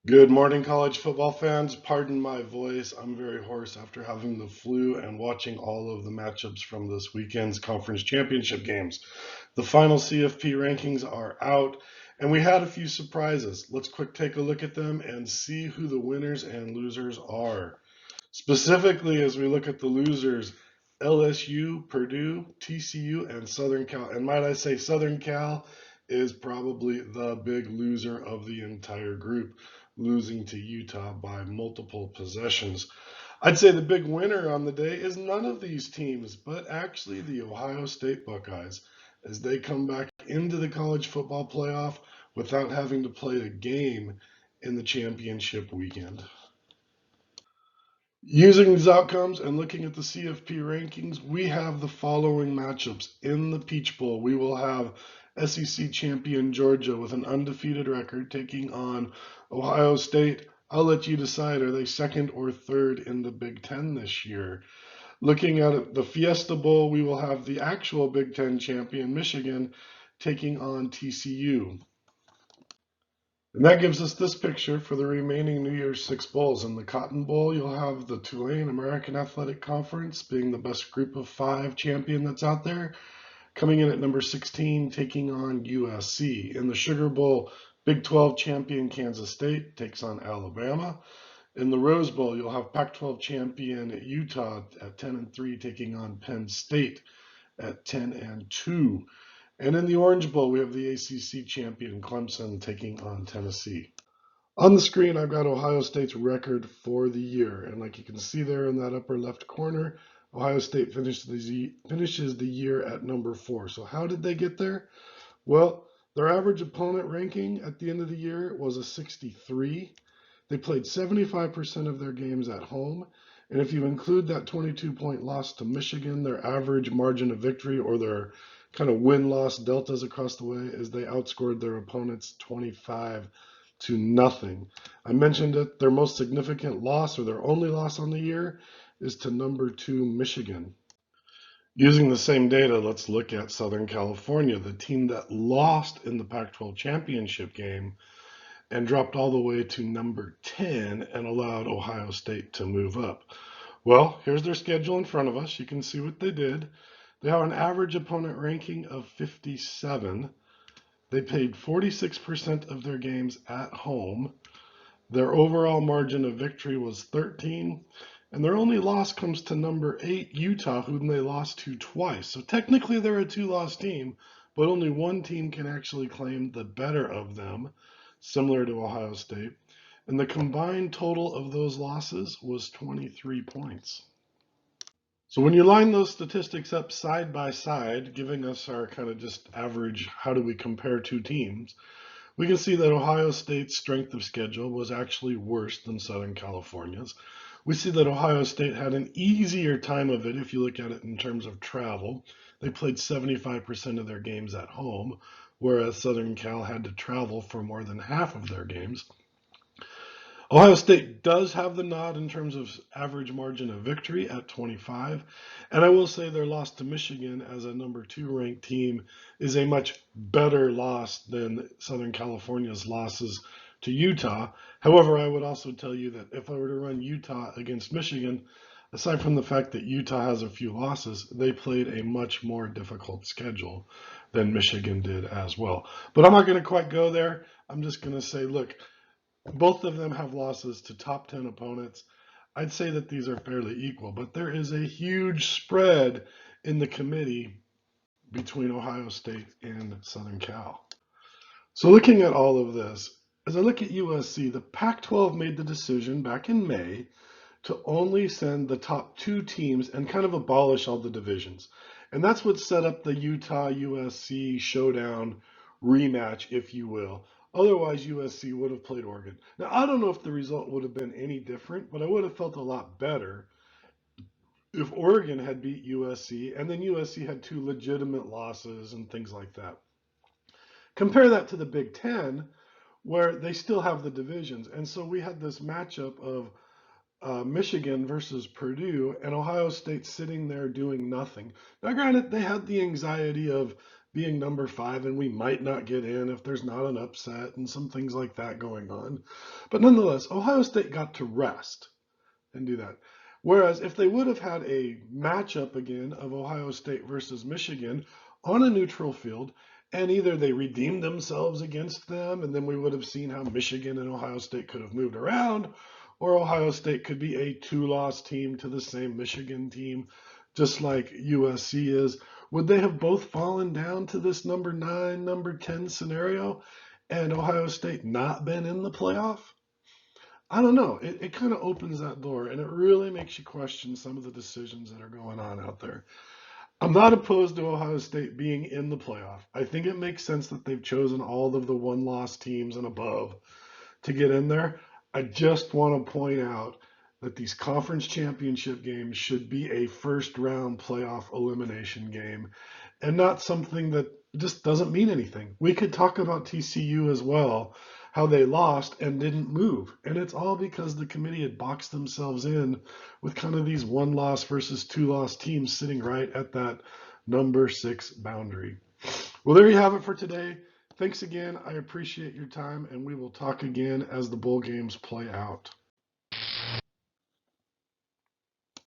Good morning, college football fans. Pardon my voice. I'm very hoarse after having the flu and watching all of the matchups from this weekend's conference championship games. The final CFP rankings are out, and we had a few surprises. Let's quick take a look at them and see who the winners and losers are. Specifically, as we look at the losers, LSU, Purdue, TCU, and Southern Cal. And might I say, Southern Cal is probably the big loser of the entire group, losing to Utah by multiple possessions. I'd say the big winner on the day is none of these teams, but actually the Ohio State Buckeyes, as they come back into the college football playoff without having to play a game in the championship weekend. Using these outcomes and looking at the CFP rankings, we have the following matchups. In the Peach Bowl, we will have SEC champion Georgia with an undefeated record taking on Ohio State. I'll let you decide, are they second or third in the Big Ten this year? Looking at the Fiesta Bowl, we will have the actual Big Ten champion Michigan taking on TCU. And that gives us this picture for the remaining New Year's Six bowls. In the Cotton Bowl, you'll have the Tulane American Athletic Conference being the best group of five champion that's out there, coming in at number 16, taking on USC. In the Sugar Bowl, Big 12 champion Kansas State takes on Alabama. In the Rose Bowl, you'll have Pac-12 champion Utah at 10-3, taking on Penn State at 10-2. And in the Orange Bowl, we have the ACC champion Clemson taking on Tennessee. On the screen, I've got Ohio State's record for the year. And like you can see there in that upper left corner, Ohio State finishes the year at number 4. So how did they get there? Well, their average opponent ranking at the end of the year was a 63. They played 75% of their games at home. And if you include that 22-point loss to Michigan, their average margin of victory, or their kind of win-loss deltas across the way, is they outscored their opponents 25-0. I mentioned it, their most significant loss, or their only loss on the year, is to number 2 Michigan. Using the same data, let's look at Southern California, the team that lost in the Pac-12 championship game and dropped all the way to number 10 and allowed Ohio State to move up. Well, here's their schedule in front of us. You can see what they did. They have an average opponent ranking of 57. They played 46% of their games at home. Their overall margin of victory was 13. And their only loss comes to number 8, Utah, whom they lost to twice. So technically they're a two-loss team, but only one team can actually claim the better of them, similar to Ohio State. And the combined total of those losses was 23 points. So when you line those statistics up side by side, giving us our kind of just average, how do we compare two teams, we can see that Ohio State's strength of schedule was actually worse than Southern California's. We see that Ohio State had an easier time of it if you look at it in terms of travel. They played 75% of their games at home, whereas Southern Cal had to travel for more than half of their games. Ohio State does have the nod in terms of average margin of victory at 25. And I will say their loss to Michigan as a number 2 ranked team is a much better loss than Southern California's losses to Utah. However, I would also tell you that if I were to run Utah against Michigan, aside from the fact that Utah has a few losses, they played a much more difficult schedule than Michigan did as well. But I'm not going to quite go there. I'm just going to say, look, both of them have losses to top 10 opponents. I'd say that these are fairly equal, but there is a huge spread in the committee between Ohio State and Southern Cal. So looking at all of this, as I look at USC, the Pac-12 made the decision back in May to only send the top 2 teams and kind of abolish all the divisions. And that's what set up the Utah-USC showdown rematch, if you will. Otherwise, USC would have played Oregon. Now, I don't know if the result would have been any different, but I would have felt a lot better if Oregon had beat USC and then USC had 2 legitimate losses and things like that. Compare that to the Big Ten, where they still have the divisions. And so we had this matchup of Michigan versus Purdue, and Ohio State sitting there doing nothing. Now, granted, they had the anxiety of being number 5, and we might not get in if there's not an upset and some things like that going on. But nonetheless, Ohio State got to rest and do that. Whereas if they would have had a matchup again of Ohio State versus Michigan on a neutral field, and either they redeemed themselves against them, and then we would have seen how Michigan and Ohio State could have moved around, or Ohio State could be a 2-loss team to the same Michigan team, just like USC is. Would they have both fallen down to this number 9, number 10 scenario, and Ohio State not been in the playoff? I don't know. It kind of opens that door, and it really makes you question some of the decisions that are going on out there. I'm not opposed to Ohio State being in the playoff. I think it makes sense that they've chosen all of the one-loss teams and above to get in there. I just want to point out that these conference championship games should be a first-round playoff elimination game and not something that just doesn't mean anything. We could talk about TCU as well, how they lost and didn't move. And it's all because the committee had boxed themselves in with kind of these 1-loss versus 2-loss teams sitting right at that number 6 boundary. Well, there you have it for today. Thanks again. I appreciate your time, and we will talk again as the bowl games play out.